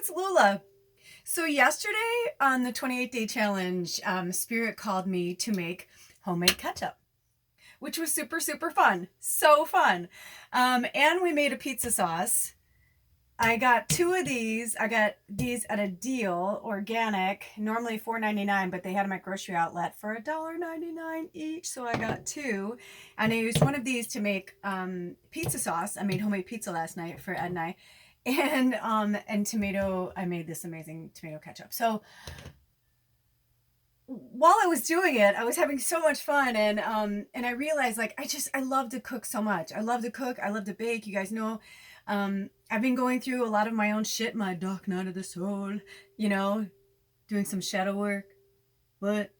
it's Lula. So yesterday on the 28-day challenge, Spirit called me to make homemade ketchup, which was super, super fun. So fun. And we made a pizza sauce. I got two of these. I got these at a deal, organic, normally $4.99, but they had them at grocery outlet for $1.99 each. So I got two. And I used one of these to make pizza sauce. I made homemade pizza last night for Ed and I. And tomato, I made this amazing tomato ketchup. So while I was doing it, I was having so much fun, and I realized, like, I love to cook so much. I love to cook, I love to bake. You guys know, I've been going through a lot of my own shit, my dark night of the soul, you know, doing some shadow work. What?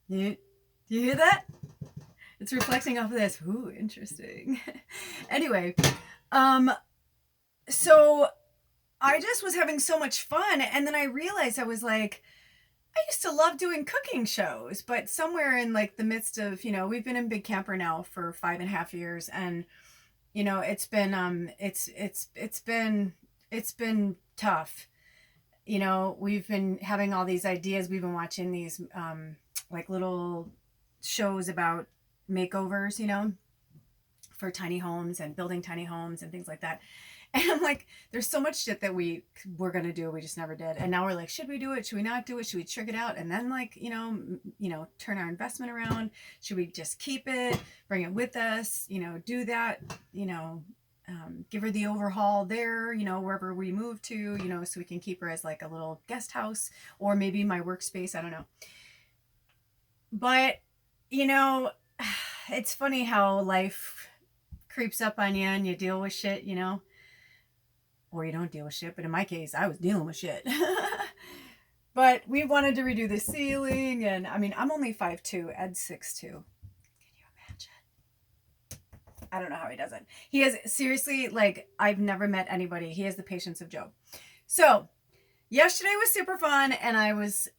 Do you hear that? It's reflecting off of this. Ooh, interesting. Anyway, so I just was having so much fun, and then I realized, I was like, I used to love doing cooking shows, but somewhere in like the midst of, we've been in Big Camper now for 5.5 years, and it's been tough. We've been having all these ideas. We've been watching these like little shows about makeovers, for tiny homes and building tiny homes and things like that. And I'm like, there's so much shit that we were going to do. We just never did. And now we're like, should we do it? Should we not do it? Should we trick it out? And then, like, turn our investment around. Should we just keep it, bring it with us, do that, give her the overhaul there, wherever we move to, so we can keep her as like a little guest house, or maybe my workspace. I don't know. But, it's funny how life creeps up on you and you deal with shit, or you don't deal with shit. But in my case, I was dealing with shit. But we wanted to redo the ceiling, and I mean, I'm only 5'2", Ed's 6'2". Can you imagine? I don't know how he does it. He has, seriously, like, I've never met anybody. He has the patience of Job. So yesterday was super fun, and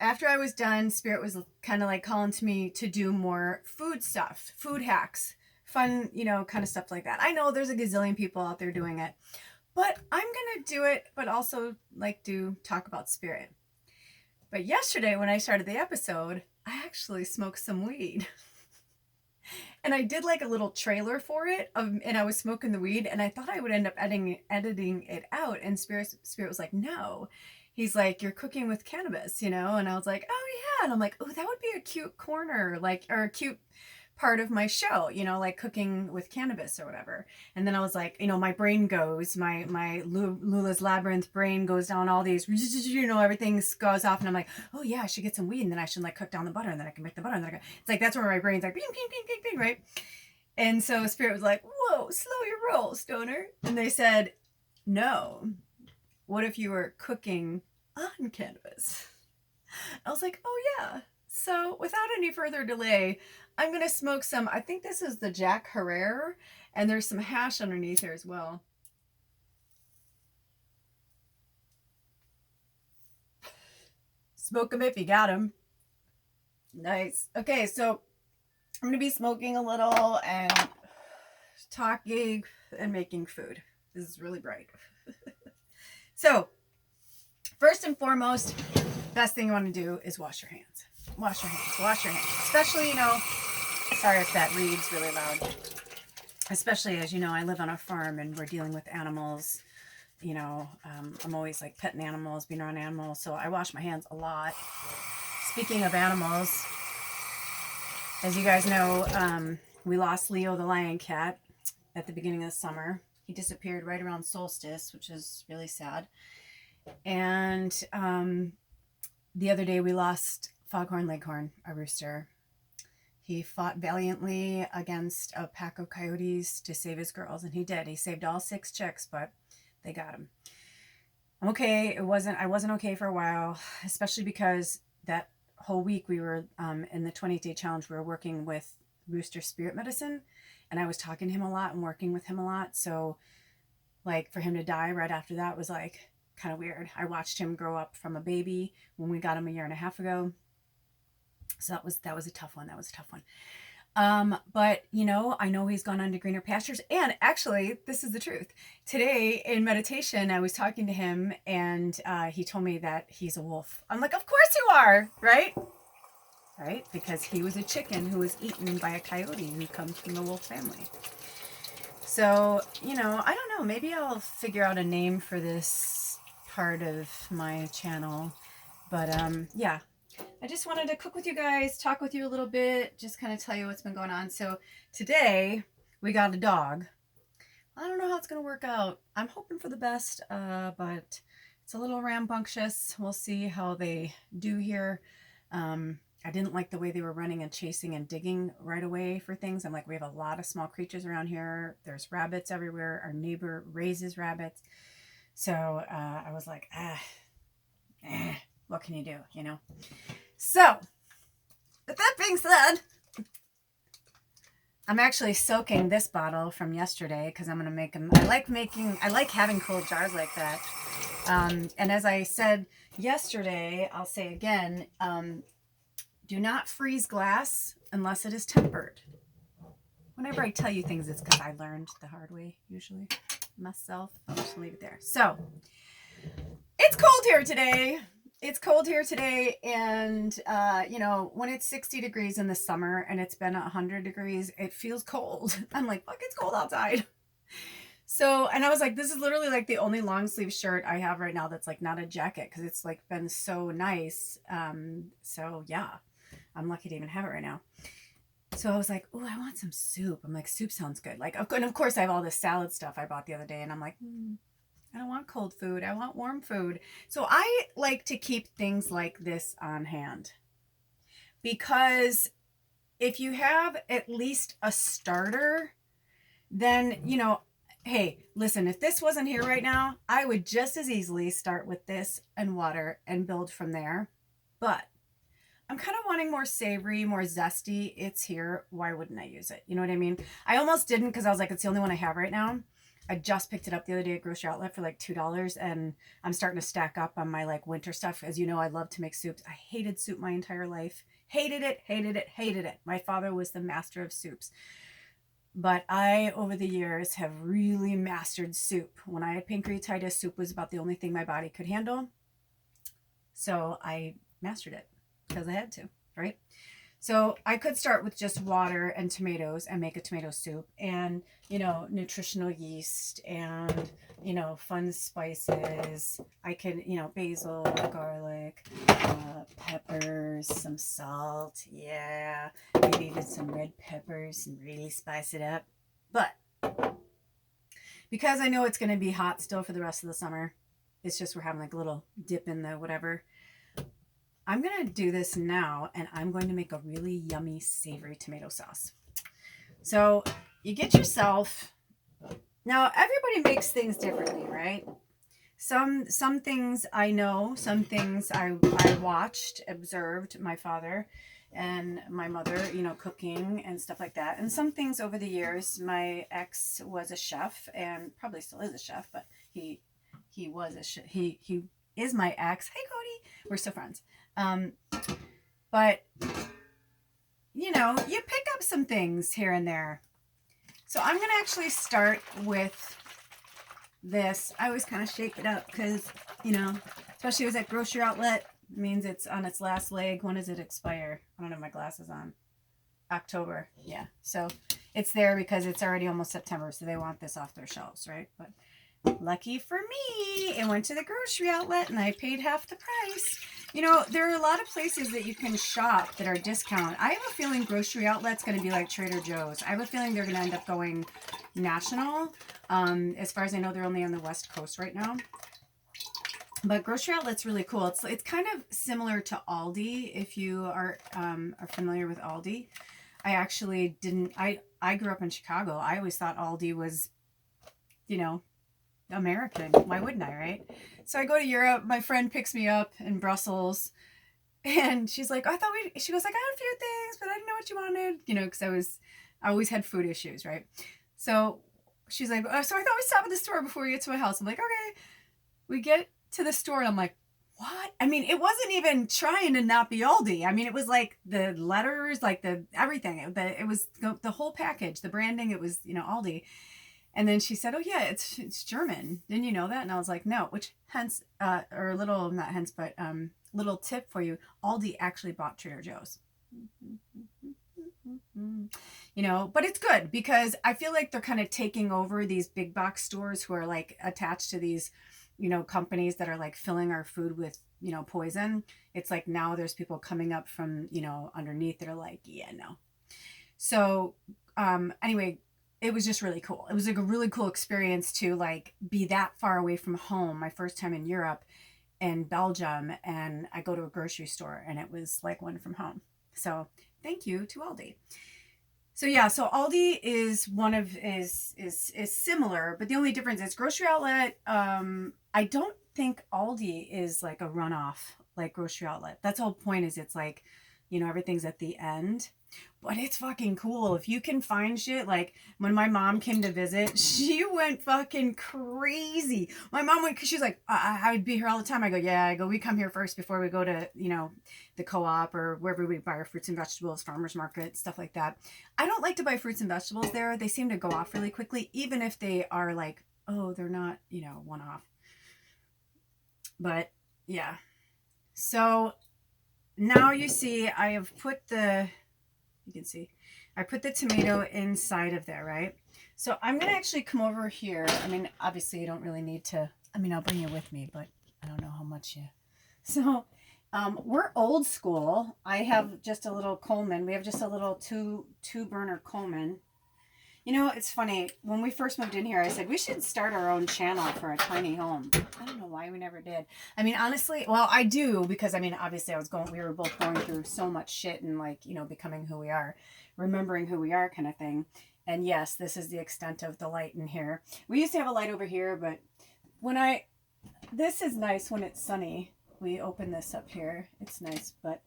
after I was done, Spirit was kind of like calling to me to do more food stuff, food hacks, fun, kind of stuff like that. I know there's a gazillion people out there doing it, but I'm going to do it, but also like to talk about Spirit. But yesterday when I started the episode, I actually smoked some weed. And I did like a little trailer for it, and I was smoking the weed, and I thought I would end up editing it out. And Spirit was like, no. He's like, you're cooking with cannabis, and I was like, oh yeah. And I'm like, oh, that would be a cute corner, like, or a cute part of my show, like cooking with cannabis or whatever. And then I was like, my brain goes, my Lula's labyrinth brain goes down all these, everything goes off, and I'm like, oh yeah, I should get some weed, and then I should like cook down the butter, and then I can make the butter, and then it's like, that's where my brain's like, ping, ping, ping, ping, ping, right? And so Spirit was like, whoa, slow your roll, stoner. And they said, no, what if you were cooking on cannabis? I was like, oh yeah. So without any further delay, I'm going to smoke some, I think this is the Jack Herrera, and there's some hash underneath here as well. Smoke them if you got them. Nice. Okay, so I'm going to be smoking a little and talking and making food. This is really bright. So, first and foremost, best thing you want to do is wash your hands. Wash your hands. Wash your hands. Especially, sorry if that reads really loud. Especially as I live on a farm and we're dealing with animals. I'm always like petting animals, being around animals. So I wash my hands a lot. Speaking of animals, as you guys know, we lost Leo the lion cat at the beginning of the summer. He disappeared right around solstice, which is really sad. And the other day we lost Foghorn Leghorn, a rooster. He fought valiantly against a pack of coyotes to save his girls, and he did. He saved all 6 chicks, but they got him. I'm okay. I wasn't okay for a while, especially because that whole week we were in the 28-day challenge. We were working with rooster spirit medicine, and I was talking to him a lot and working with him a lot. So, like, for him to die right after that was like kind of weird. I watched him grow up from a baby when we got him a year and a half ago. So that was a tough one. But you know, I know he's gone on to greener pastures. And actually, this is the truth. Today in meditation, I was talking to him, and he told me that he's a wolf. I'm like, of course you are, right? Right? Because he was a chicken who was eaten by a coyote who comes from the wolf family. So, you know, I don't know. Maybe I'll figure out a name for this part of my channel. But yeah, I just wanted to cook with you guys, talk with you a little bit, just kind of tell you what's been going on. So today we got a dog. I don't know how it's going to work out. I'm hoping for the best, but it's a little rambunctious. We'll see how they do here. I didn't like the way they were running and chasing and digging right away for things. I'm like, we have a lot of small creatures around here. There's rabbits everywhere. Our neighbor raises rabbits. So I was like, what can you do, you know? So, with that being said, I'm actually soaking this bottle from yesterday because I'm going to make them. I like having cold jars like that. And as I said yesterday, I'll say again, do not freeze glass unless it is tempered. Whenever I tell you things, it's because I learned the hard way, usually, myself. I'll just leave it there. So, it's cold here today. It's cold here today, and, you know, when it's 60 degrees in the summer and it's been 100 degrees, it feels cold. I'm like, fuck, it's cold outside. So, and I was like, this is literally like the only long sleeve shirt I have right now that's like not a jacket because it's like been so nice. So, yeah. I'm lucky to even have it right now. So I was like, oh, I want some soup. I'm like, soup sounds good. Like, and of course I have all this salad stuff I bought the other day, and I'm like, I don't want cold food. I want warm food. So I like to keep things like this on hand, because if you have at least a starter, then, you know, hey, listen, if this wasn't here right now, I would just as easily start with this and water and build from there. But I'm kind of wanting more savory, more zesty. It's here. Why wouldn't I use it? You know what I mean? I almost didn't because I was like, it's the only one I have right now. I just picked it up the other day at grocery outlet for like $2, and I'm starting to stack up on my like winter stuff. As you know, I love to make soups. I hated soup my entire life. Hated it, hated it, hated it. My father was the master of soups. But I, over the years, have really mastered soup. When I had pancreatitis, soup was about the only thing my body could handle. So I mastered it because I had to, right? So I could start with just water and tomatoes and make a tomato soup, and, you know, nutritional yeast and, you know, fun spices. I can, you know, basil, garlic, peppers, some salt. Yeah, maybe even some red peppers and really spice it up. But because I know it's going to be hot still for the rest of the summer, it's just we're having like a little dip in the whatever. I'm going to do this now, and I'm going to make a really yummy savory tomato sauce. So you get yourself, now everybody makes things differently, right? Some things I know, some things I watched, observed my father and my mother, you know, cooking and stuff like that. And some things over the years, my ex was a chef and probably still is a chef, but he was a chef. He is my ex. Hey, Cody, we're still friends. But, you know, you pick up some things here and there. So I'm going to actually start with this. I always kind of shake it up because, you know, especially if it's at grocery outlet, it means it's on its last leg. When does it expire? I don't have my glasses on. October. Yeah. So it's there because it's already almost September. So they want this off their shelves, right? But lucky for me, it went to the grocery outlet and I paid half the price. You know, there are a lot of places that you can shop that are discount. I have a feeling grocery outlet's going to be like Trader Joe's. I have a feeling they're going to end up going national. As far as I know, they're only on the West Coast right now. But grocery outlet's really cool. It's kind of similar to Aldi, if you are familiar with Aldi. I actually didn't. I grew up in Chicago. I always thought Aldi was, you know, American. Why wouldn't I, right? So I go to Europe. My friend picks me up in Brussels, and she's like, she goes like, I had a few things, but I didn't know what you wanted, you know, because I always had food issues, right? So she's like, so I thought we'd stop at the store before we get to my house. I'm like, okay. We get to the store, and I'm like, what? I mean, it wasn't even trying to not be Aldi. I mean, it was like the letters, like the everything. It was the whole package, the branding. It was, Aldi. And then she said, "Oh yeah, it's German. Didn't you know that?" And I was like, "No." Which hence, or a little, not hence, but little tip for you: Aldi actually bought Trader Joe's. But it's good because I feel like they're kind of taking over these big box stores who are like attached to these, companies that are like filling our food with, poison. It's like now there's people coming up from, underneath that are like, yeah, no. So, anyway, it was just really cool. It was like a really cool experience to like be that far away from home. My first time in Europe and Belgium, and I go to a grocery store and it was like one from home. So thank you to Aldi. So yeah, so Aldi is similar, but the only difference is grocery outlet. I don't think Aldi is like a runoff like grocery outlet. That's the whole point. Is it's like, everything's at the end. But it's fucking cool if you can find shit. Like when my mom came to visit, she went fucking crazy. My mom went because she's like, I would be here all the time. I go, yeah. I go, we come here first before we go to, the co-op or wherever we buy our fruits and vegetables, farmers market, stuff like that. I don't like to buy fruits and vegetables there. They seem to go off really quickly, even if they are like, oh, they're not, one off. But yeah. So now you see I have put you can see, I put the tomato inside of there, right? So I'm going to actually come over here. I mean, obviously you don't really need to, I'll bring you with me, but I don't know how much you. So we're old school. I have just a little Coleman. We have just a little two burner Coleman. It's funny. When we first moved in here, I said we should start our own channel for a tiny home. I don't know why we never did. Honestly, well, I do because obviously we were both going through so much shit and like, becoming who we are, remembering who we are kind of thing. And yes, this is the extent of the light in here. We used to have a light over here, but this is nice when it's sunny. We open this up here. It's nice, but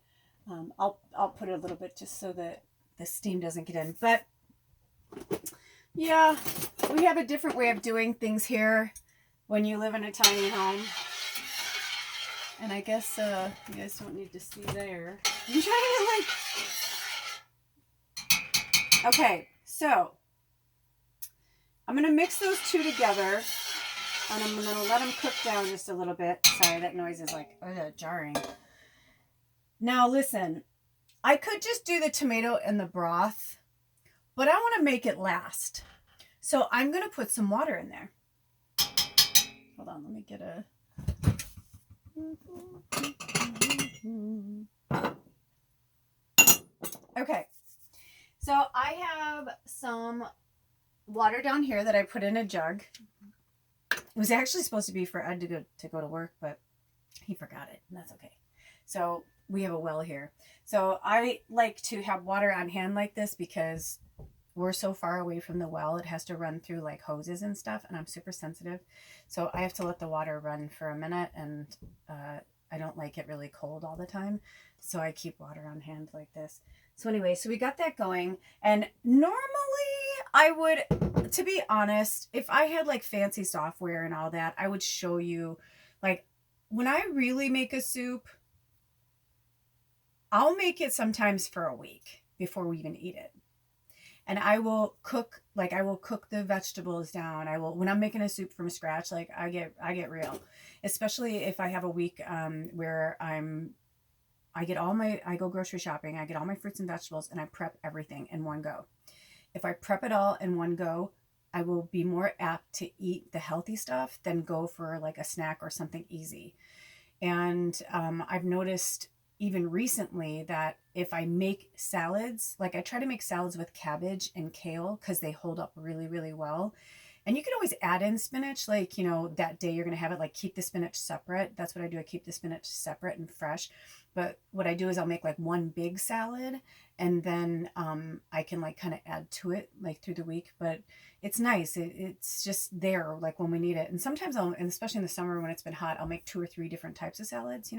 I'll put it a little bit just so that the steam doesn't get in. But yeah, we have a different way of doing things here when you live in a tiny home. And I guess you guys don't need to see there. I'm trying to like... Okay, so I'm going to mix those two together. And I'm going to let them cook down just a little bit. Sorry, that noise is like jarring. Now listen, I could just do the tomato in the broth, but I want to make it last. So I'm going to put some water in there. Hold on, let me get a... Okay. So I have some water down here that I put in a jug. It was actually supposed to be for Ed to go to work, but he forgot it, and that's okay. So we have a well here. So I like to have water on hand like this because we're so far away from the well, it has to run through like hoses and stuff, and I'm super sensitive. So I have to let the water run for a minute, and I don't like it really cold all the time. So I keep water on hand like this. So anyway, so we got that going. And normally I would, to be honest, if I had like fancy software and all that, I would show you, like when I really make a soup, I'll make it sometimes for a week before we even eat it. And I will cook the vegetables down. When I'm making a soup from scratch, like I get real, especially if I have a week where I go grocery shopping, I get all my fruits and vegetables, and I prep everything in one go. If I prep it all in one go, I will be more apt to eat the healthy stuff than go for like a snack or something easy. And I've noticed even recently that if I make salads, like I try to make salads with cabbage and kale because they hold up really, really well. And you can always add in spinach, like, that day you're going to have it, like keep the spinach separate. That's what I do. I keep the spinach separate and fresh. But what I do is I'll make like one big salad, and then I can like kind of add to it like through the week. But it's nice. It's just there like when we need it. And sometimes and especially in the summer when it's been hot, I'll make 2 or 3 different types of salads,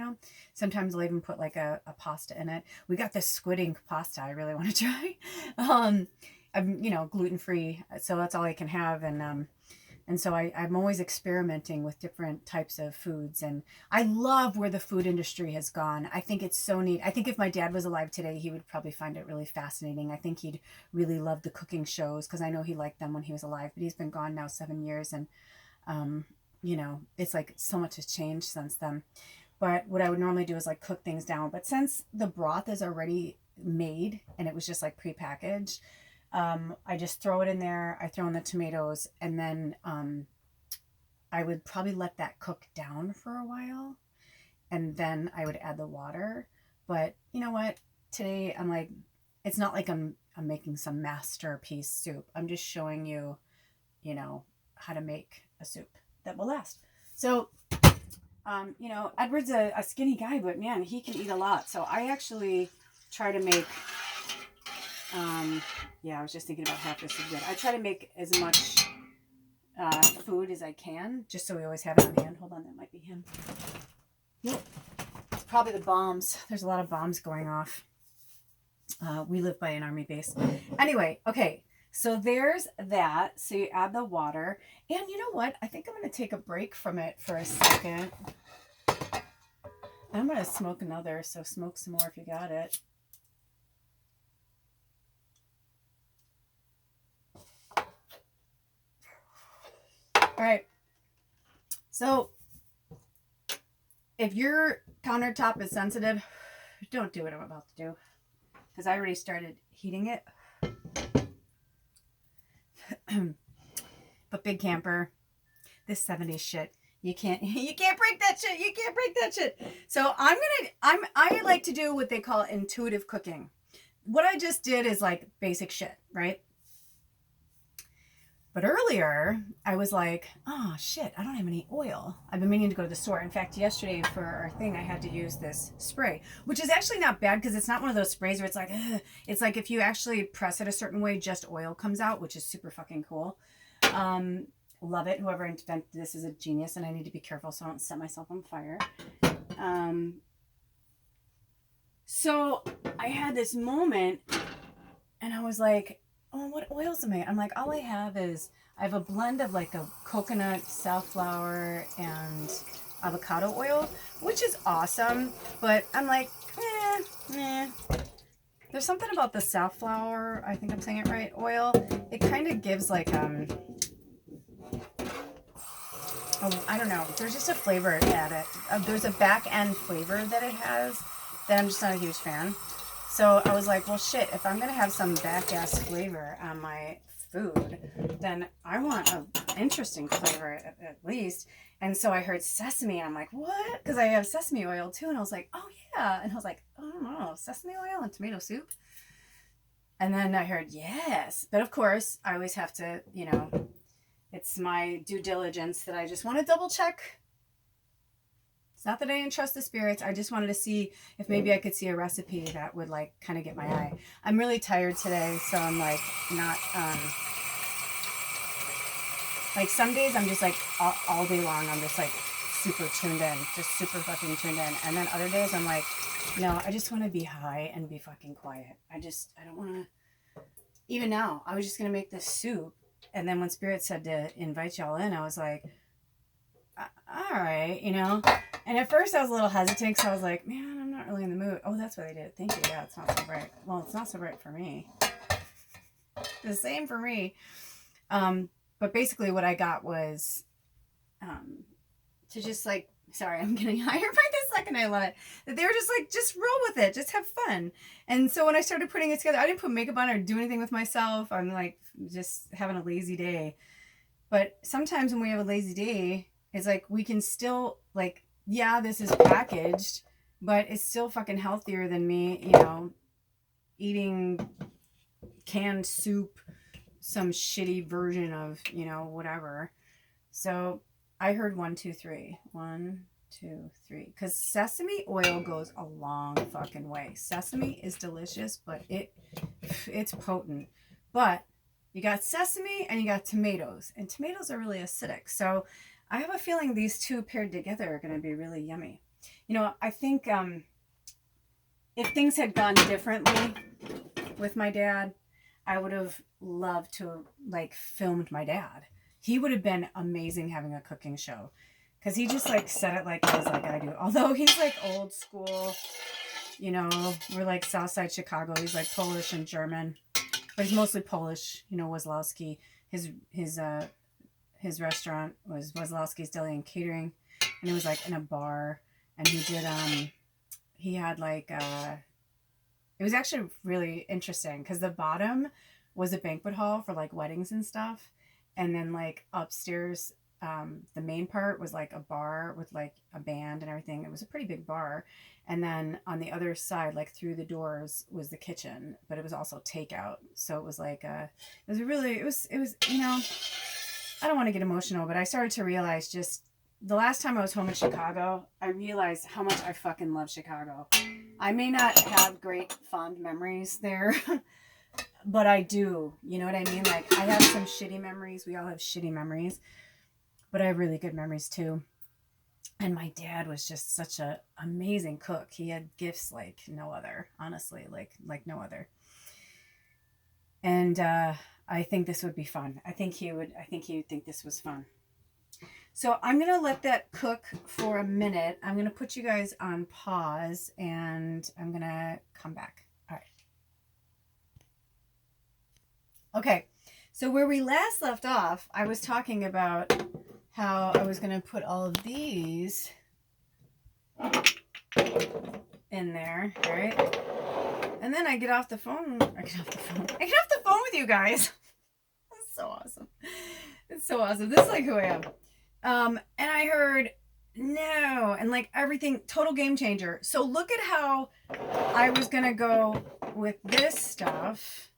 Sometimes I'll even put like a pasta in it. We got this squid ink pasta I really want to try. I'm gluten free, so that's all I can have. And And so I'm always experimenting with different types of foods. And I love where the food industry has gone. I think it's so neat. I think if my dad was alive today, he would probably find it really fascinating. I think he'd really love the cooking shows because I know he liked them when he was alive. But he's been gone now 7 years. And, you know, it's like so much has changed since then. But what I would normally do is like cook things down. But since the broth is already made and it was just like prepackaged, I just throw it in there. I throw in the tomatoes, and then I would probably let that cook down for a while, and then I would add the water. But you know what? Today I'm like, it's not like I'm making some masterpiece soup. I'm just showing you, you know, how to make a soup that will last. So, you know, Edward's a skinny guy, but man, he can eat a lot. So I actually try to make. Yeah, I was just thinking about half this is good. I try to make as much food as I can, just so we always have it on hand. Hold on, that might be him. Nope. It's probably the bombs. There's a lot of bombs going off. We live by an army base. Anyway, okay. So there's that. So you add the water. And you know what? I think I'm going to take a break from it for a second. I'm going to smoke another. So smoke some more if you got it. All right, so if your countertop is sensitive, don't do what I'm about to do because I already started heating it. But big camper, this 70s shit, you can't break that shit. You can't break that shit. So I like to do what they call intuitive cooking. What I just did is like basic shit, right? But earlier, I was like, oh shit, I don't have any oil. I've been meaning to go to the store. In fact, yesterday for our thing, I had to use this spray, which is actually not bad because it's not one of those sprays where it's like, ugh. It's like if you actually press it a certain way, just oil comes out, which is super fucking cool. Love it. Whoever invented this is a genius, and I need to be careful so I don't set myself on fire. So I had this moment, and I was like, oh, what oils am I? I'm like, all I have a blend of like a coconut, safflower, and avocado oil, which is awesome. But I'm like, There's something about the safflower, I think I'm saying it right, oil. It kind of gives like, I don't know. There's just a flavor at it. There's a back end flavor that it has that I'm just not a huge fan. So I was like, well, shit, if I'm going to have some back-ass flavor on my food, then I want an interesting flavor at least. And so I heard sesame, and I'm like, what? Because I have sesame oil too. And I was like, oh, yeah. And I was like, oh, no, sesame oil and tomato soup? And then I heard, yes. But of course, I always have to, you know, it's my due diligence that I just want to double check. It's not that I didn't trust the spirits. I just wanted to see if maybe I could see a recipe that would like kind of get my eye. I'm really tired today, so I'm like not, like some days I'm just like all day long, I'm just like super tuned in, just super fucking tuned in. And then other days I'm like, no, I just want to be high and be fucking quiet. I don't want to, even now, I was just going to make this soup. And then when Spirit said to invite y'all in, I was like, all right, you know. And at first I was a little hesitant because I was like, man, I'm not really in the mood. Oh, that's what I did. Thank you. Yeah, it's not so bright. Well, it's not so bright for me. The same for me. But basically what I got was to just like, sorry, I'm getting higher by the second. I love it. That they were just like, just roll with it. Just have fun. And so when I started putting it together, I didn't put makeup on or do anything with myself. I'm like just having a lazy day. But sometimes when we have a lazy day, it's like we can still like, yeah, this is packaged, but it's still fucking healthier than me, you know, eating canned soup, some shitty version of, you know, whatever. So I heard 1, 2, 3. 1, 2, 3. Because sesame oil goes a long fucking way. Sesame is delicious, but it's potent. But you got sesame and you got tomatoes. And tomatoes are really acidic. So I have a feeling these two paired together are going to be really yummy. You know, I think if things had gone differently with my dad, I would have loved to like filmed my dad. He would have been amazing having a cooking show, because he just like said it like it was like I do. Although he's like old school, you know, we're like Southside Chicago. He's like Polish and German, but he's mostly Polish. You know, Wazlowski. His restaurant was Wazlowski's Deli and Catering, and it was like in a bar. And he had like it was actually really interesting because the bottom was a banquet hall for like weddings and stuff, and then like upstairs, the main part was like a bar with like a band and everything. It was a pretty big bar, and then on the other side, like through the doors, was the kitchen, but it was also takeout. So it was like it was you know, I don't want to get emotional, but I started to realize just the last time I was home in Chicago, I realized how much I fucking love Chicago. I may not have great fond memories there, but I do. You know what I mean? Like, I have some shitty memories. We all have shitty memories, but I have really good memories too. And my dad was just such an amazing cook. He had gifts like no other, honestly, like no other. And I think this would be fun. I think he would think this was fun. So I'm going to let that cook for a minute. I'm going to put you guys on pause, and I'm going to come back. All right. Okay. So where we last left off, I was talking about how I was going to put all of these in there, right? And then I get off the phone. I get off the phone with you guys. That's so awesome. It's so awesome. This is like who I am. And I heard no, and like everything, total game changer. So look at how I was going to go with this stuff.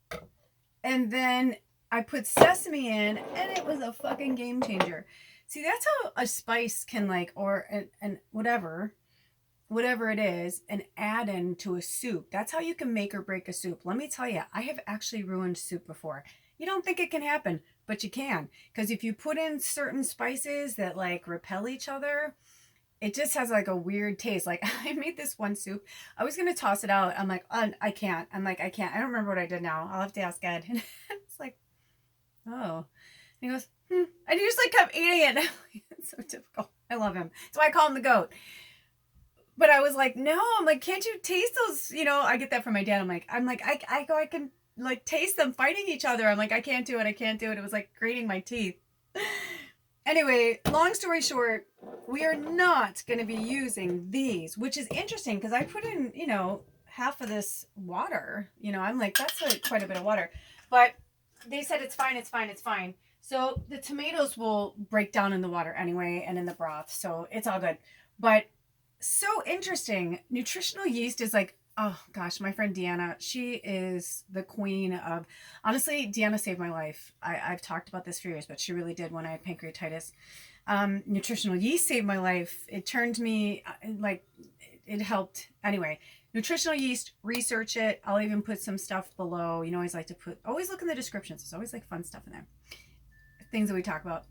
And then I put sesame in, and it was a fucking game changer. See, that's how a spice can like, or, and whatever it is, and add into a soup. That's how you can make or break a soup. Let me tell you, I have actually ruined soup before. You don't think it can happen, but you can. Because if you put in certain spices that like repel each other, it just has like a weird taste. Like I made this one soup. I was going to toss it out. I'm like, I can't. I can't. I don't remember what I did now. I'll have to ask Ed. And it's like, oh. And he goes, And he just like kept eating it. It's so typical. I love him. That's why I call him the goat. But I was like, no, I'm like, can't you taste those? You know, I get that from my dad. I'm like, I can like taste them fighting each other. I'm like, I can't do it. It was like grating my teeth. Anyway, long story short, we are not going to be using these, which is interesting because I put in, you know, half of this water. You know, I'm like, that's quite a bit of water. But they said it's fine. So the tomatoes will break down in the water anyway and in the broth. So it's all good. But so interesting. Nutritional yeast is like, oh gosh, my friend Deanna, she is the queen of, honestly, Deanna saved my life. I've talked about this for years, but she really did when I had pancreatitis. Nutritional yeast saved my life. It turned me, like, it helped. Anyway, nutritional yeast, research it. I'll even put some stuff below. You know, always look in the descriptions. There's always like fun stuff in there. Things that we talk about.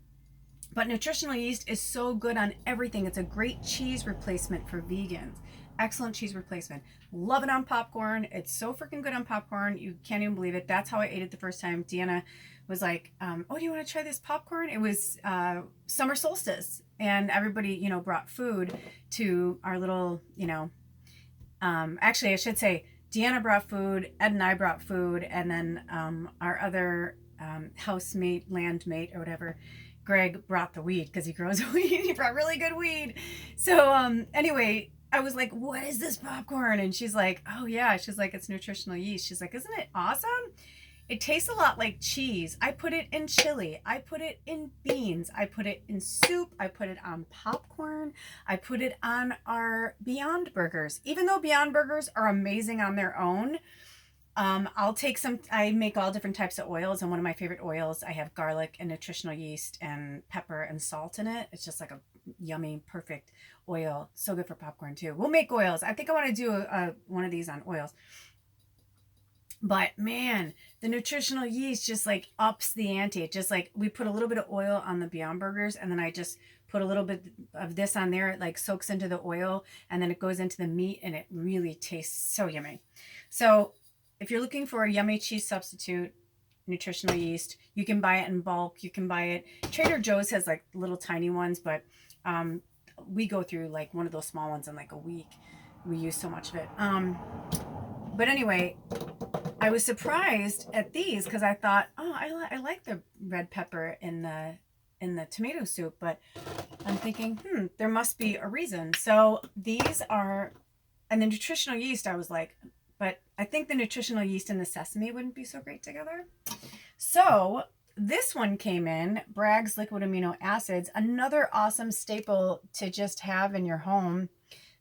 But nutritional yeast is so good on everything. It's a great cheese replacement for vegans. Excellent cheese replacement. Love it on popcorn. It's so freaking good on popcorn. You can't even believe it. That's how I ate it the first time. Deanna was like, oh, do you want to try this popcorn? It was summer solstice. And everybody, you know, brought food to our little, you know, actually, I should say, Deanna brought food. Ed and I brought food. And then our other housemate, landmate, or whatever, Greg, brought the weed because he grows weed. He brought really good weed. So anyway, I was like, what is this popcorn? And she's like, oh yeah. She's like, it's nutritional yeast. She's like, isn't it awesome? It tastes a lot like cheese. I put it in chili. I put it in beans. I put it in soup. I put it on popcorn. I put it on our Beyond Burgers. Even though Beyond Burgers are amazing on their own, I'll take some, I make all different types of oils, and one of my favorite oils, I have garlic and nutritional yeast and pepper and salt in it. It's just like a yummy, perfect oil. So good for popcorn too. We'll make oils. I think I want to do one of these on oils. But man, the nutritional yeast just like ups the ante. It just like, we put a little bit of oil on the Beyond Burgers, and then I just put a little bit of this on there. It like soaks into the oil, and then it goes into the meat, and it really tastes so yummy. So if you're looking for a yummy cheese substitute, nutritional yeast. You can buy it in bulk. You can buy it. Trader Joe's has like little tiny ones, but we go through like one of those small ones in like a week. We use so much of it. But anyway, I was surprised at these because I thought, oh, I like the red pepper in the tomato soup, but I'm thinking, there must be a reason. So these are, and the nutritional yeast, I was like, but I think the nutritional yeast and the sesame wouldn't be so great together. So this one came in, Bragg's liquid amino acids, another awesome staple to just have in your home.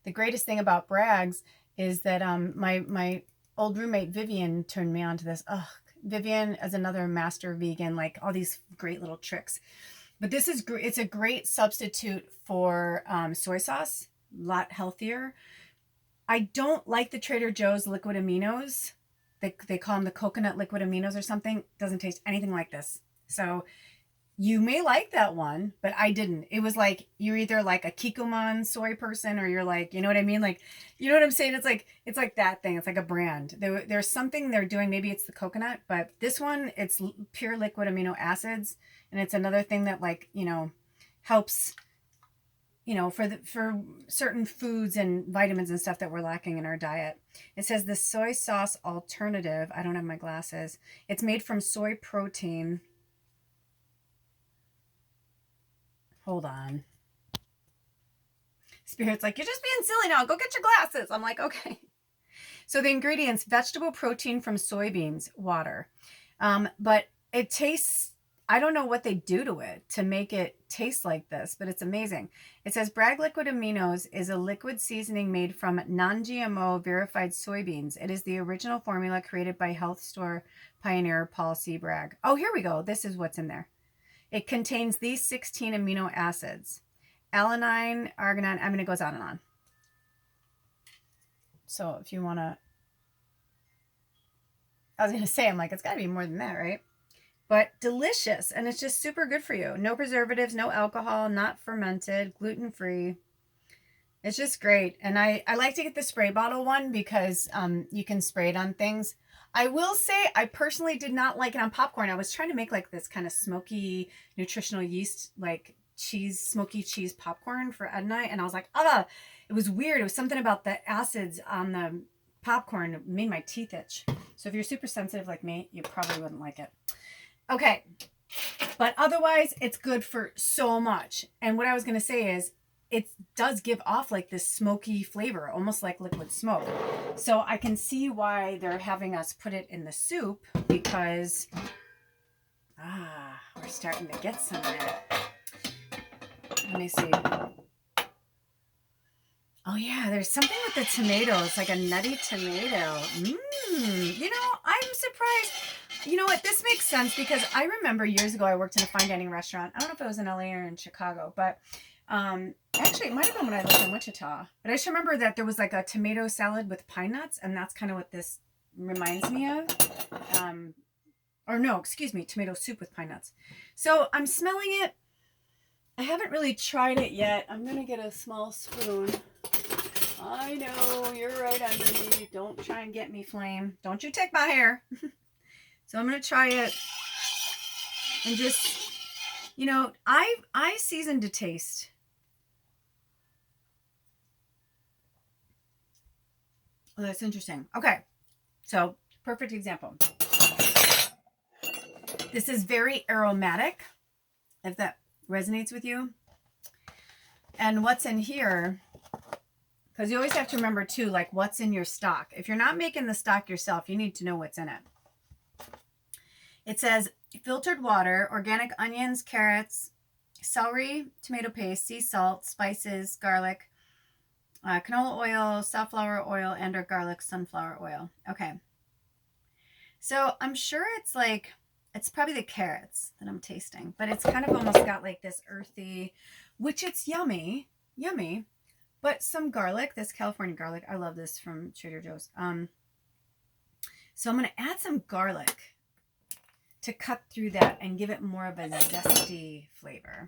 The greatest thing about Bragg's is that my old roommate Vivian turned me on to this. Vivian is another master vegan, like all these great little tricks. But this is it's a great substitute for soy sauce, a lot healthier. I don't like the Trader Joe's liquid aminos. They call them the coconut liquid aminos or something. Doesn't taste anything like this. So you may like that one, but I didn't. It was like you're either like a Kikkoman soy person or you're like, you know what I mean? Like, you know what I'm saying? It's like that thing. It's like a brand. There's something they're doing. Maybe it's the coconut, but this one, it's pure liquid amino acids. And it's another thing that like, helps, for certain foods and vitamins and stuff that we're lacking in our diet. It says the soy sauce alternative. I don't have my glasses. It's made from soy protein. Hold on. Spirit's like, you're just being silly now. Go get your glasses. I'm like, okay. So the ingredients, vegetable protein from soybeans, water. But it tastes, I don't know what they do to it to make it taste like this, but it's amazing. It says Bragg Liquid Aminos is a liquid seasoning made from non-GMO verified soybeans. It is the original formula created by health store pioneer Paul C. Bragg. Oh, here we go. This is what's in there. It contains these 16 amino acids: alanine, arginine. I mean, it goes on and on. So if you want to, I was going to say, I'm like, it's got to be more than that, right? But delicious. And it's just super good for you. No preservatives, no alcohol, not fermented, gluten-free. It's just great. And I like to get the spray bottle one because you can spray it on things. I will say I personally did not like it on popcorn. I was trying to make like this kind of smoky nutritional yeast, like smoky cheese popcorn for Ed and I. And I was like, it was weird. It was something about the acids on the popcorn that made my teeth itch. So if you're super sensitive like me, you probably wouldn't like it. Okay. But otherwise, it's good for so much. And what I was going to say is it does give off like this smoky flavor, almost like liquid smoke. So I can see why they're having us put it in the soup because, we're starting to get some of it. Let me see. Oh yeah, there's something with the tomatoes, like a nutty tomato. I'm surprised. You know what? This makes sense because I remember years ago I worked in a fine dining restaurant. I don't know if it was in LA or in Chicago, but actually it might have been when I lived in Wichita. But I just remember that there was like a tomato salad with pine nuts, and that's kind of what this reminds me of. Tomato soup with pine nuts. So I'm smelling it. I haven't really tried it yet. I'm going to get a small spoon. I know, you're right under me. Don't try and get me, Flame. Don't you take my hair. So I'm going to try it and just, I season to taste. Oh, that's interesting. Okay. So perfect example. This is very aromatic, if that resonates with you. And what's in here, because you always have to remember too, like what's in your stock. If you're not making the stock yourself, you need to know what's in it. It says filtered water, organic onions, carrots, celery, tomato paste, sea salt, spices, garlic, canola oil, safflower oil, and or garlic sunflower oil. Okay. So I'm sure it's probably the carrots that I'm tasting, but it's kind of almost got like this earthy, which it's yummy, but some garlic, this California garlic. I love this from Trader Joe's. So I'm going to add some garlic to cut through that and give it more of a zesty flavor.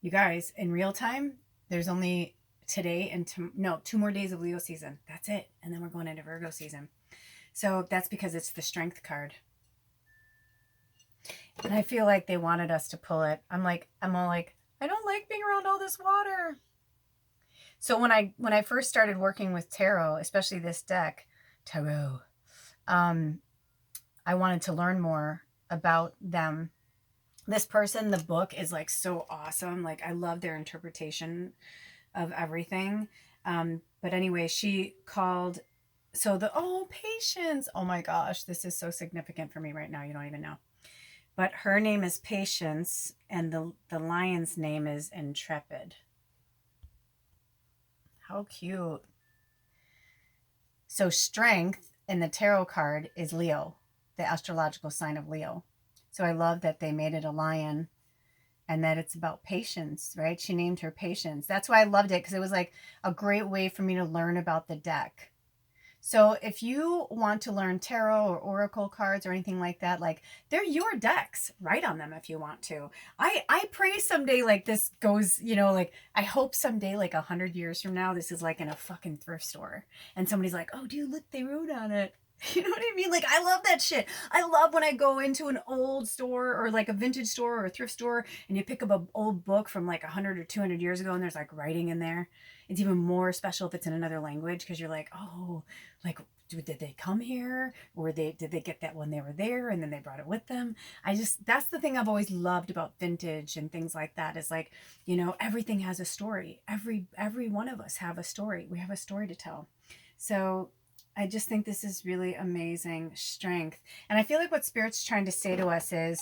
You guys, in real time, there's only today and 2 more days of Leo season. That's it. And then we're going into Virgo season. So that's because it's the strength card. And I feel like they wanted us to pull it. I'm all like, I don't like being around all this water. So when I first started working with tarot, especially this deck, tarot, I wanted to learn more about them. This person, the book is like so awesome. Like I love their interpretation of everything. But anyway, she called, Patience. Oh my gosh, this is so significant for me right now. You don't even know. But her name is Patience, and the lion's name is Intrepid. How cute. So strength in the tarot card is Leo, the astrological sign of Leo. So I love that they made it a lion and that it's about patience, right? She named her Patience. That's why I loved it, because it was like a great way for me to learn about the deck. So if you want to learn tarot or oracle cards or anything like that, like they're your decks. Write on them if you want to. I pray someday like this goes, like I hope someday like 100 years from now, this is like in a fucking thrift store and somebody's like, oh dude, look, they wrote on it. You know what I mean? Like I love that shit. I love when I go into an old store or like a vintage store or a thrift store and you pick up an old book from like 100 or 200 years ago and there's like writing in there. It's even more special if it's in another language, because you're like, oh, like, did they come here? Or did they get that when they were there and then they brought it with them? That's the thing I've always loved about vintage and things like that, is like, everything has a story. Every one of us have a story. We have a story to tell. So I just think this is really amazing strength. And I feel like what Spirit's trying to say to us is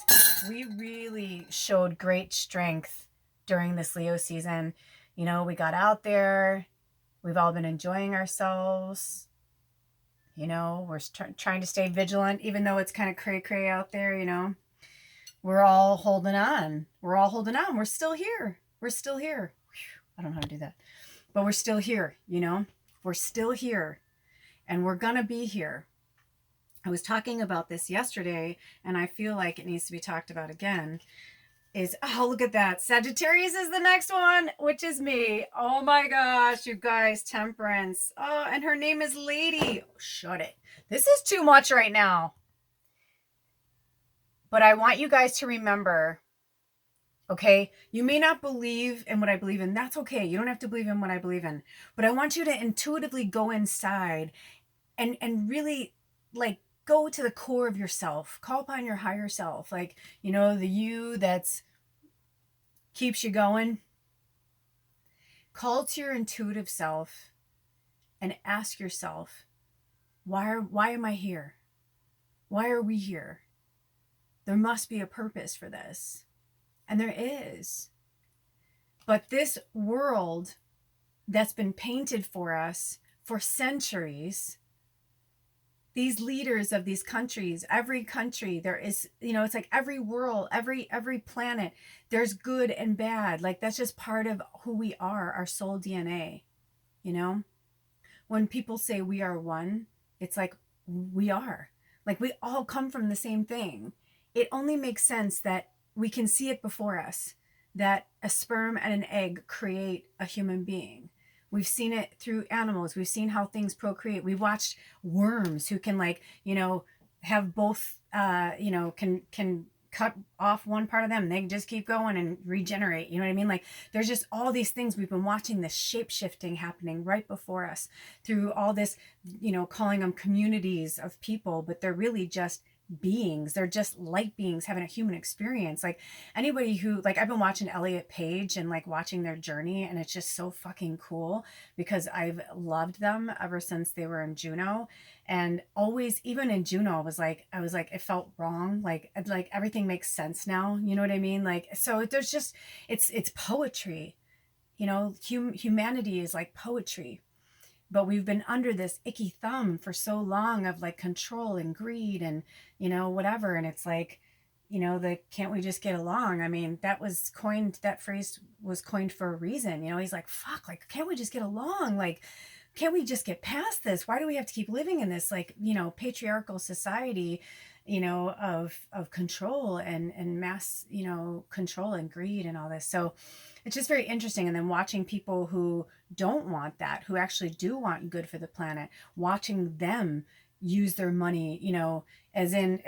we really showed great strength during this Leo season. We got out there. We've all been enjoying ourselves. We're trying to stay vigilant, even though it's kind of cray-cray out there, We're all holding on. We're still here. We're still here. Whew, I don't know how to do that. But we're still here, We're still here. And we're going to be here. I was talking about this yesterday, and I feel like it needs to be talked about again. Look at that. Sagittarius is the next one, which is me. Oh my gosh, you guys, Temperance. Oh, and her name is Lady. Oh, shut it. This is too much right now. But I want you guys to remember, okay, you may not believe in what I believe in. That's okay. You don't have to believe in what I believe in. But I want you to intuitively go inside and really like go to the core of yourself. Call upon your higher self. Like, the you that's keeps you going. Call to your intuitive self and ask yourself, why am I here? Why are we here? There must be a purpose for this. And there is. But this world that's been painted for us for centuries, these leaders of these countries, every country, there is, it's like every world, every planet, there's good and bad. Like that's just part of who we are, our soul DNA, When people say we are one, it's like we are. Like we all come from the same thing. It only makes sense that we can see it before us, that a sperm and an egg create a human being. We've seen it through animals. We've seen how things procreate. We've watched worms who can have both, can cut off one part of them. They can just keep going and regenerate. You know what I mean? Like there's just all these things. We've been watching this shape shifting happening right before us through all this, calling them communities of people, but they're really just beings. They're just light beings having a human experience. Like anybody who, like, I've been watching Elliot Page and like watching their journey, and it's just so fucking cool because I've loved them ever since they were in Juno. And always, even in Juno, I was like, it felt wrong. Like everything makes sense now. You know what I mean? Like, so there's just, it's poetry, humanity is like poetry. But we've been under this icky thumb for so long of like control and greed and, whatever. And it's like, can't we just get along? I mean, that phrase was coined for a reason. He's like, fuck, like, can't we just get along? Like, can't we just get past this? Why do we have to keep living in this, like, patriarchal society, of control and mass, control and greed and all this. So it's just very interesting. And then watching people who don't want that, who actually do want good for the planet, watching them use their money, you know, as in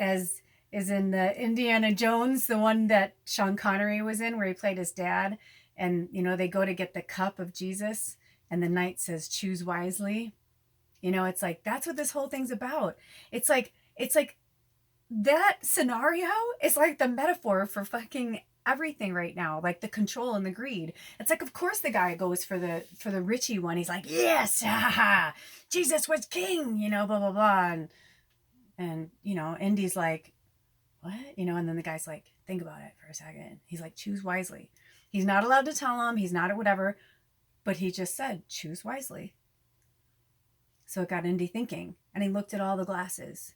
the Indiana Jones, the one that Sean Connery was in, where he played his dad. And, you know, they go to get the cup of Jesus and the knight says, choose wisely. You know, it's like, that's what this whole thing's about. It's like that scenario is like the metaphor for fucking everything right now, like the control and the greed. It's like, of course the guy goes for the richie one. He's like, yes, haha, Jesus was king, you know, blah blah blah. And you know, Indy's like, what, you know? And then the guy's like, think about it for a second. He's like, choose wisely. He's not allowed to tell him, he's not, or whatever, but he just said, choose wisely. So it got Indy thinking, and he looked at all the glasses.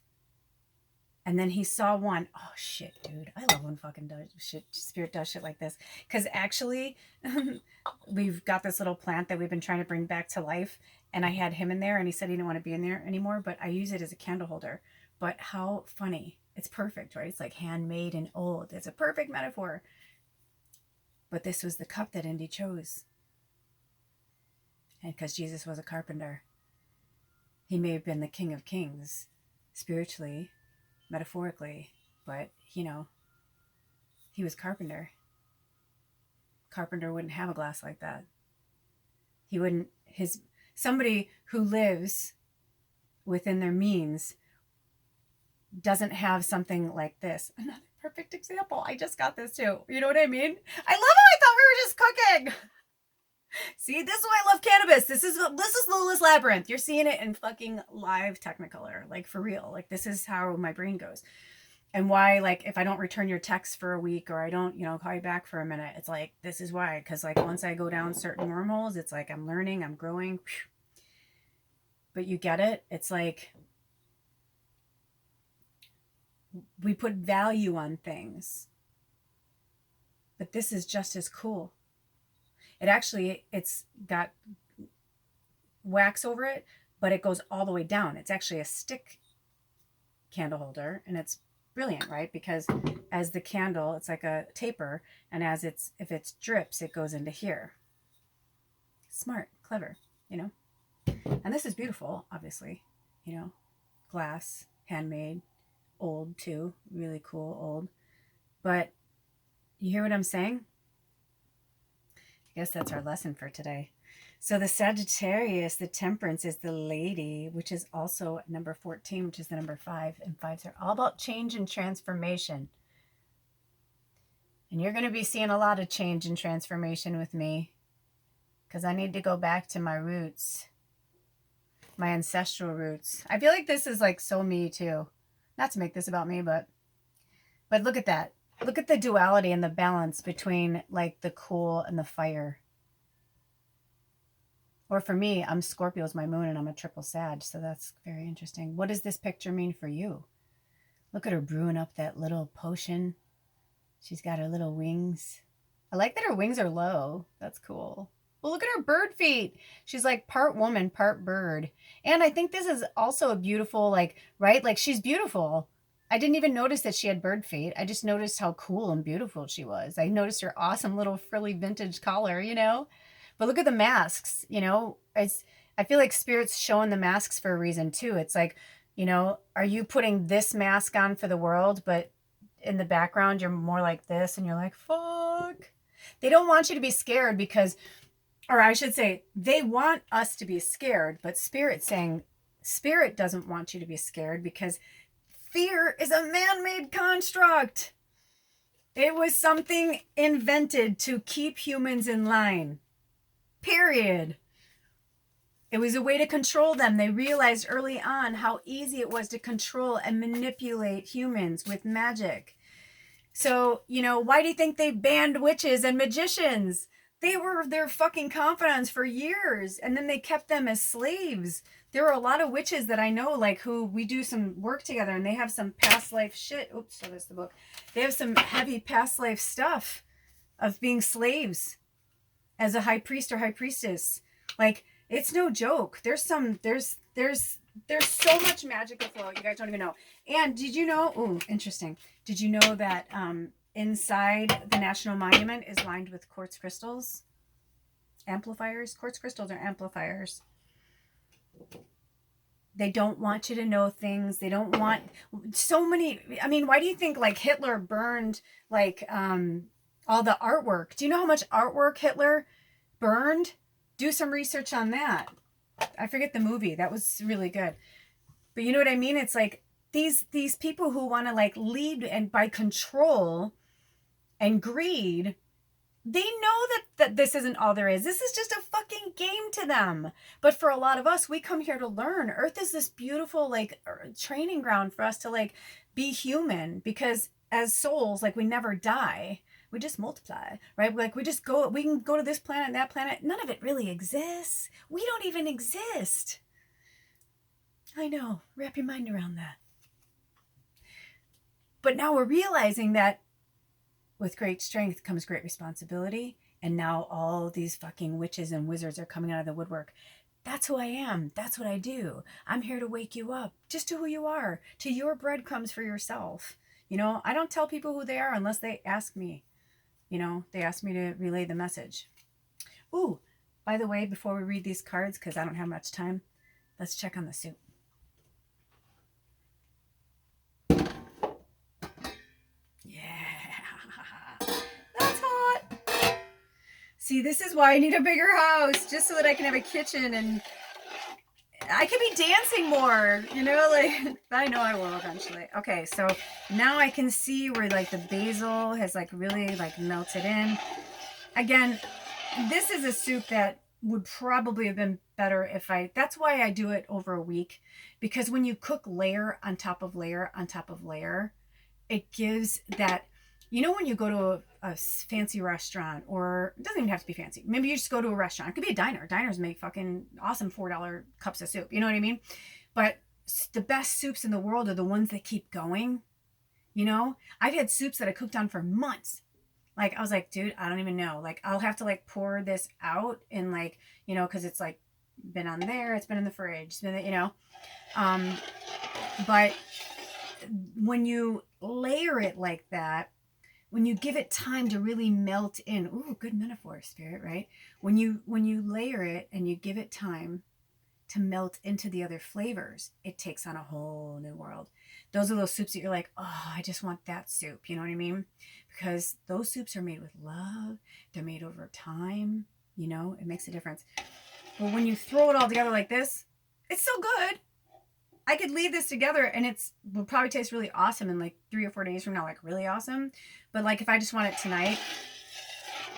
And then he saw one. Oh, shit, dude. I love when fucking spirit does shit like this. Because actually, we've got this little plant that we've been trying to bring back to life. And I had him in there, and he said he didn't want to be in there anymore. But I use it as a candle holder. But how funny. It's perfect, right? It's like handmade and old. It's a perfect metaphor. But this was the cup that Indy chose. And because Jesus was a carpenter. He may have been the King of Kings, spiritually, metaphorically, but, you know, he was carpenter. Carpenter wouldn't have a glass like that. He wouldn't, somebody who lives within their means doesn't have something like this. Another perfect example. I just got this too. You know what I mean? I love how I thought we were just cooking. See, this is why I love cannabis. This is Lula's Labyrinth. You're seeing it in fucking live Technicolor, like for real. Like this is how my brain goes. And why, like, if I don't return your text for a week or I don't, you know, call you back for a minute, it's like, this is why. Because like once I go down certain wormholes, it's like I'm learning, I'm growing. But you get it? It's like we put value on things. But this is just as cool. It's got wax over it, but it goes all the way down. It's actually a stick candle holder, and it's brilliant, right? Because as the candle, it's like a taper, and if it drips, it goes into here. Smart, clever, you know? And this is beautiful, obviously, you know, glass, handmade, old too, really cool, old. But you hear what I'm saying? I guess that's our lesson for today. So the Sagittarius, the Temperance, is the lady, which is also number 14, which is the number 5. And 5s are all about change and transformation. And you're going to be seeing a lot of change and transformation with me. Because I need to go back to my roots. My ancestral roots. I feel like this is like so me too. Not to make this about me, but look at that. Look at the duality and the balance between like the cool and the fire. Or for me, I'm Scorpio's my moon and I'm a triple Sag. So that's very interesting. What does this picture mean for you? Look at her brewing up that little potion. She's got her little wings. I like that her wings are low. That's cool. Well, look at her bird feet. She's like part woman, part bird. And I think this is also a beautiful, like, right? Like she's beautiful. I didn't even notice that she had bird feet. I just noticed how cool and beautiful she was. I noticed her awesome little frilly vintage collar, you know? But look at the masks, you know? I feel like Spirit's showing the masks for a reason too. It's like, you know, are you putting this mask on for the world, but in the background you're more like this and you're like, fuck. They don't want you to be scared because, or I should say, they want us to be scared, but Spirit's saying, Spirit doesn't want you to be scared because fear is a man-made construct. It was something invented to keep humans in line. Period. It was a way to control them. They realized early on how easy it was to control and manipulate humans with magic. So, you know, why do you think they banned witches and magicians? They were their fucking confidants for years, and then they kept them as slaves. There are a lot of witches that I know, like, who we do some work together, and they have some past life shit. Oops, so that's the book. They have some heavy past life stuff of being slaves as a high priest or high priestess. Like, it's no joke. There's so much magical flow. You guys don't even know. And did you know? Oh, interesting. Did you know that inside the National Monument is lined with quartz crystals. Amplifiers. Quartz crystals are amplifiers. They don't want you to know things. They don't want so many. I mean, why do you think like Hitler burned like all the artwork? Do you know how much artwork Hitler burned? Do some research on that. I forget the movie. That was really good. But you know what I mean? It's like these people who want to like lead and by control and greed, they know that this isn't all there is. This is just a fucking game to them. But for a lot of us, we come here to learn. Earth is this beautiful like training ground for us to like be human, because as souls, like we never die. We just multiply, right? Like we can go to this planet and that planet. None of it really exists. We don't even exist. I know, wrap your mind around that. But now we're realizing that with great strength comes great responsibility. And now all these fucking witches and wizards are coming out of the woodwork. That's who I am. That's what I do. I'm here to wake you up just to who you are, to your breadcrumbs for yourself. You know, I don't tell people who they are unless they ask me. You know, they ask me to relay the message. Ooh, by the way, before we read these cards, because I don't have much time, let's check on the soup. See, this is why I need a bigger house, just so that I can have a kitchen and I could be dancing more, you know, like, I know I will eventually. Okay, so now I can see where like the basil has like really like melted in. Again, this is a soup that would probably have been better if that's why I do it over a week, because when you cook layer on top of layer on top of layer, it gives that, you know, when you go to a fancy restaurant, or it doesn't even have to be fancy. Maybe you just go to a restaurant. It could be a diner. Diners make fucking awesome $4 cups of soup. You know what I mean? But the best soups in the world are the ones that keep going. You know, I've had soups that I cooked on for months. Like, I was like, dude, I don't even know. Like, I'll have to like pour this out and like, you know, because it's like been on there. It's been in the fridge. It's been, you know. But when you layer it like that, when you give it time to really melt in, ooh, good metaphor, Spirit, right? When you layer it and you give it time to melt into the other flavors, it takes on a whole new world. Those are those soups that you're like, oh, I just want that soup. You know what I mean? Because those soups are made with love. They're made over time. You know, it makes a difference. But when you throw it all together like this, it's so good. I could leave this together and will probably taste really awesome in like 3 or 4 days from now, like really awesome. But like if I just want it tonight,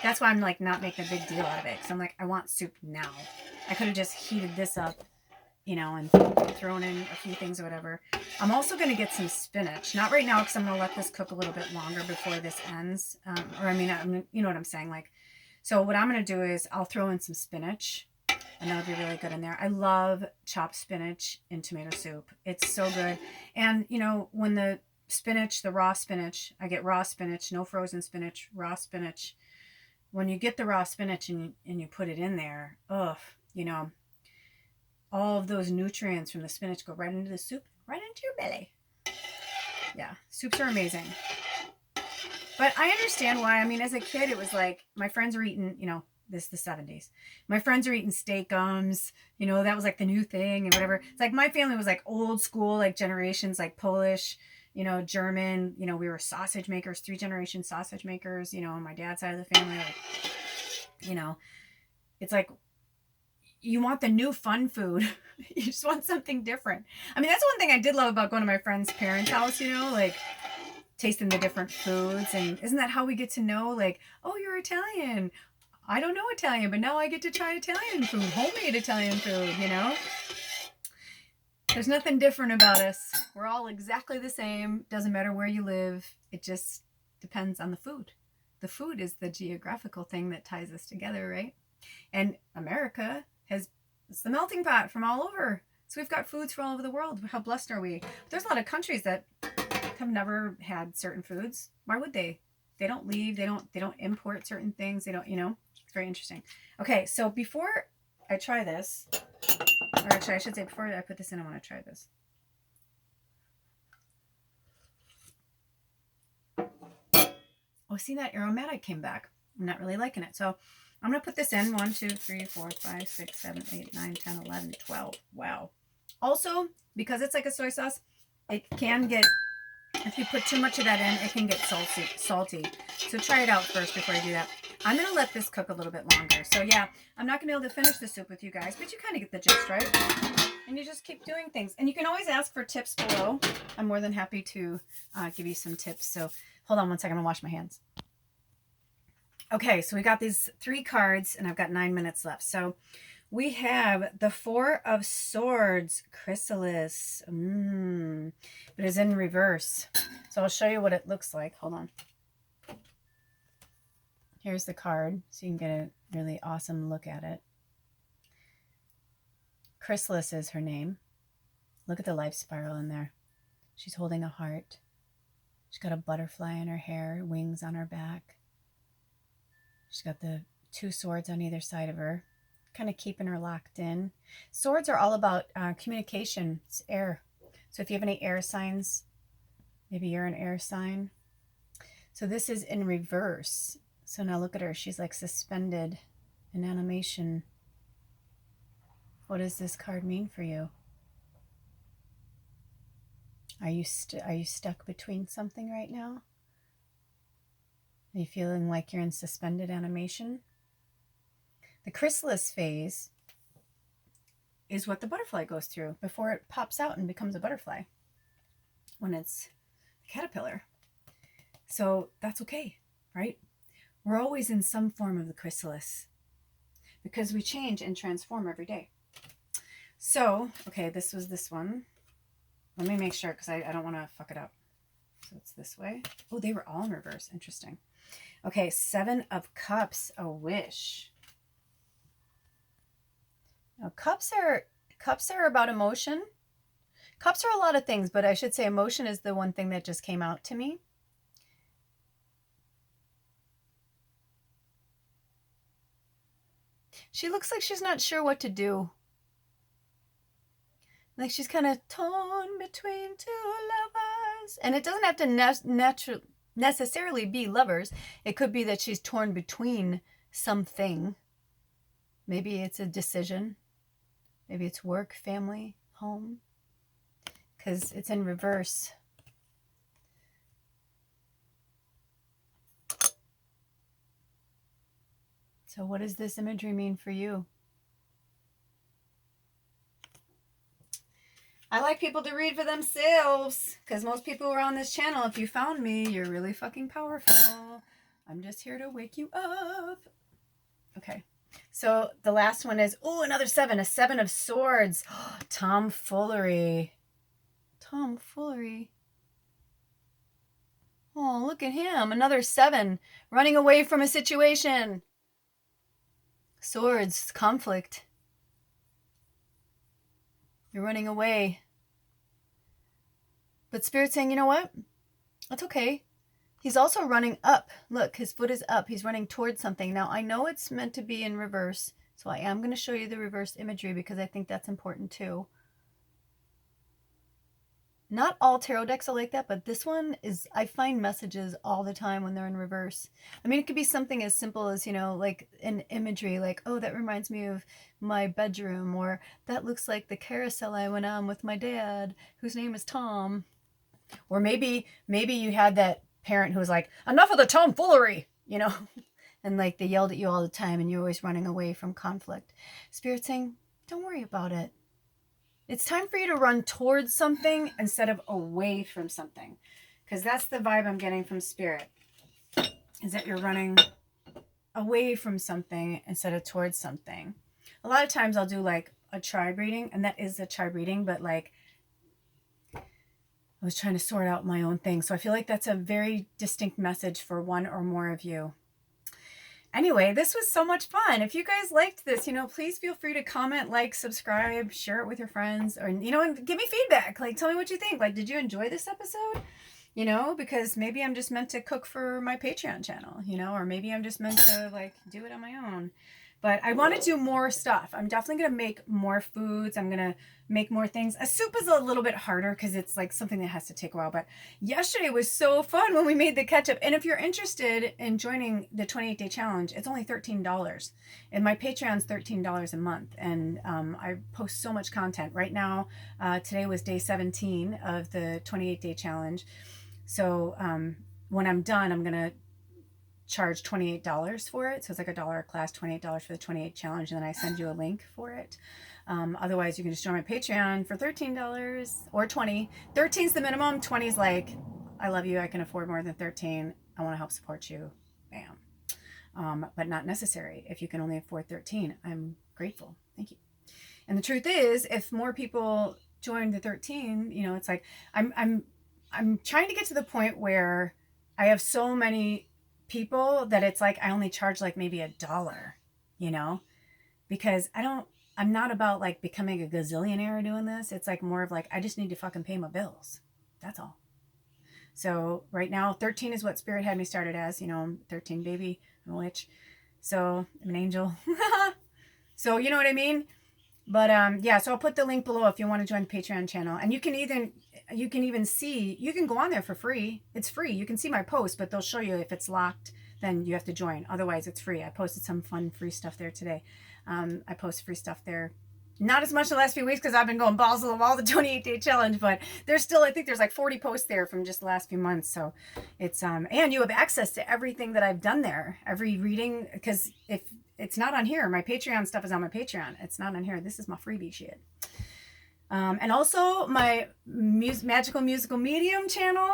that's why I'm like not making a big deal out of it. Because I'm like, I want soup now. I could have just heated this up, you know, and thrown in a few things or whatever. I'm also going to get some spinach. Not right now, because I'm going to let this cook a little bit longer before this ends. You know what I'm saying? Like, so what I'm going to do is I'll throw in some spinach. And that'll be really good in there. I love chopped spinach in tomato soup. It's so good. And, you know, when the raw spinach, I get raw spinach, no frozen spinach, raw spinach. When you get the raw spinach and you put it in there, you know, all of those nutrients from the spinach go right into the soup, right into your belly. Yeah, soups are amazing. But I understand why. I mean, as a kid, it was like my friends were eating, you know, this the 70s. My friends are eating steakums, you know, that was like the new thing and whatever. It's like my family was like old school, like generations, like Polish, you know, German, you know, we were sausage makers, 3-generation sausage makers, you know, on my dad's side of the family, like, you know, it's like you want the new fun food. You just want something different. I mean, that's one thing I did love about going to my friend's parents' house, you know, like tasting the different foods. And isn't that how we get to know, like, oh, you're Italian. I don't know Italian, but now I get to try Italian food, homemade Italian food, you know? There's nothing different about us. We're all exactly the same. Doesn't matter where you live. It just depends on the food. The food is the geographical thing that ties us together, right? And America it's the melting pot from all over. So we've got foods from all over the world. How blessed are we? But there's a lot of countries that have never had certain foods. Why would they? They don't leave. They don't import certain things. They don't, you know. Very interesting. Okay, so before I try this, or actually I should say before I put this in, I want to try this. Oh, see, that aromatic came back. I'm not really liking it. So I'm going to put this in. 1, 2, 3, 4, 5, 6, 7, 8, 9, 10, 11, 12. Wow. Also, because it's like a soy sauce, it can get, if you put too much of that in, it can get salty. So try it out first before you do that. I'm going to let this cook a little bit longer. So yeah, I'm not going to be able to finish the soup with you guys, but you kind of get the gist, right? And you just keep doing things. And you can always ask for tips below. I'm more than happy to give you some tips. So hold on one second. I'm going to wash my hands. Okay, so we got these 3 cards, and I've got 9 minutes left. So we have the 4 of Swords, Chrysalis. It is in reverse. So I'll show you what it looks like. Hold on. Here's the card, so you can get a really awesome look at it. Chrysalis is her name. Look at the life spiral in there. She's holding a heart. She's got a butterfly in her hair, wings on her back. She's got the 2 swords on either side of her, kind of keeping her locked in. Swords are all about communication. It's air. So if you have any air signs, maybe you're an air sign. So this is in reverse. So now look at her. She's like suspended in animation. What does this card mean for you? Are you stuck between something right now? Are you feeling like you're in suspended animation? The Chrysalis phase is what the butterfly goes through before it pops out and becomes a butterfly when it's a caterpillar. So that's okay, right? We're always in some form of the chrysalis because we change and transform every day. So, okay, this was this one. Let me make sure because I don't want to fuck it up. So it's this way. Oh, they were all in reverse. Interesting. Okay, 7 of Cups, a wish. Now, cups are about emotion. Cups are a lot of things, but I should say emotion is the one thing that just came out to me. She looks like she's not sure what to do. Like she's kind of torn between 2 lovers. And it doesn't have to necessarily be lovers. It could be that she's torn between something. Maybe it's a decision. Maybe it's work, family, home. Because it's in reverse. So what does this imagery mean for you? I like people to read for themselves because most people who are on this channel, if you found me, you're really fucking powerful. I'm just here to wake you up. Okay. So the last one is, oh, another 7, a 7 of Swords. Tomfoolery. Tomfoolery. Oh, look at him. Another 7, running away from a situation. Swords, conflict. You're running away. But Spirit's saying, you know what? That's okay. He's also running up. Look, his foot is up. He's running towards something. Now, I know it's meant to be in reverse, so I am going to show you the reverse imagery because I think that's important too. Not all tarot decks are like that, but this one is, I find messages all the time when they're in reverse. I mean, it could be something as simple as, you know, like an imagery, like, oh, that reminds me of my bedroom, or that looks like the carousel I went on with my dad, whose name is Tom. Or maybe you had that parent who was like, enough of the tomfoolery, you know, and like they yelled at you all the time and you're always running away from conflict. Spirit saying, don't worry about it. It's time for you to run towards something instead of away from something. Because that's the vibe I'm getting from Spirit. Is that you're running away from something instead of towards something. A lot of times I'll do like a tribe reading. And that is a tribe reading. But like I was trying to sort out my own thing. So I feel like that's a very distinct message for one or more of you. Anyway, this was so much fun. If you guys liked this, you know, please feel free to comment, like, subscribe, share it with your friends, or, you know, and give me feedback. Like, tell me what you think. Like, did you enjoy this episode? You know, because maybe I'm just meant to cook for my Patreon channel, you know, or maybe I'm just meant to, like, do it on my own. But I want to do more stuff. I'm definitely going to make more foods. I'm going to make more things. A soup is a little bit harder because it's like something that has to take a while. But yesterday was so fun when we made the ketchup. And if you're interested in joining the 28-day challenge, it's only $13. And my Patreon's $13 a month. And I post so much content. Right now, today was day 17 of the 28-day challenge. So when I'm done, I'm going to charge $28 for it. So it's like $1 a class, $28 for the 28 challenge. And then I send you a link for it. Otherwise, you can just join my Patreon for $13 or $20. 13 is the minimum. 20 is like, I love you. I can afford more than 13. I want to help support you. Bam. But not necessary. If you can only afford 13, I'm grateful. Thank you. And the truth is, if more people join the 13, you know, it's like, I'm trying to get to the point where I have so many people that it's like I only charge like maybe $1, you know, because I'm not about like becoming a gazillionaire doing this. It's like more of like I just need to fucking pay my bills. That's all. So right now 13 is what Spirit had me started as, you know. I'm 13 baby, I'm a witch, so I'm an angel. So you know what I mean. But yeah, so I'll put the link below if you want to join the Patreon channel. And you can even see, you can go on there for free. It's free. You can see my post, but they'll show you if it's locked, then you have to join. Otherwise, it's free. I posted some fun free stuff there today. I post free stuff there. Not as much the last few weeks because I've been going balls to the wall, the 28-day challenge, but there's still, I think there's like 40 posts there from just the last few months. So it's, and you have access to everything that I've done there, every reading, because if it's not on here, my Patreon stuff is on my Patreon. It's not on here. This is my freebie shit. And also my Magickal Musical Medium channel.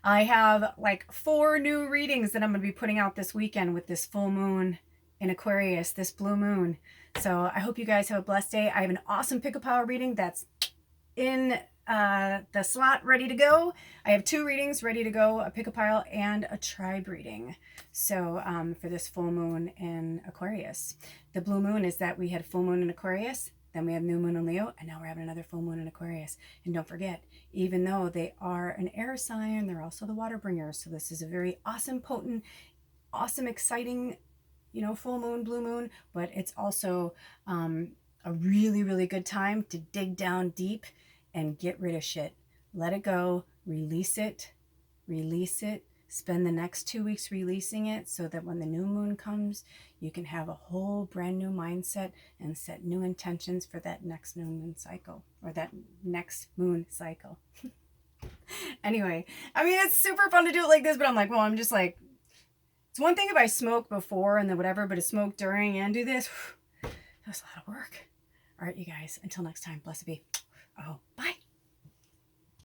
I have like 4 new readings that I'm going to be putting out this weekend with this full moon in Aquarius, this blue moon. So I hope you guys have a blessed day. I have an awesome pick a power reading that's in the slot ready to go. I have 2 readings ready to go, a pick a pile and a tribe reading. So for this full moon in Aquarius. The blue moon is that we had full moon in Aquarius, then we have new moon in Leo, and now we're having another full moon in Aquarius. And don't forget, even though they are an air sign, they're also the water bringers. So this is a very awesome, potent, awesome, exciting, you know, full moon, blue moon, but it's also a really, really good time to dig down deep and get rid of shit. Let it go, release it, spend the next 2 weeks releasing it so that when the new moon comes, you can have a whole brand new mindset and set new intentions for that next new moon cycle or that next moon cycle. Anyway, I mean, it's super fun to do it like this, but I'm like, well, I'm just like, it's one thing if I smoke before and then whatever, but to smoke during and do this, that's a lot of work. All right, you guys, until next time, blessed be. Oh, bye.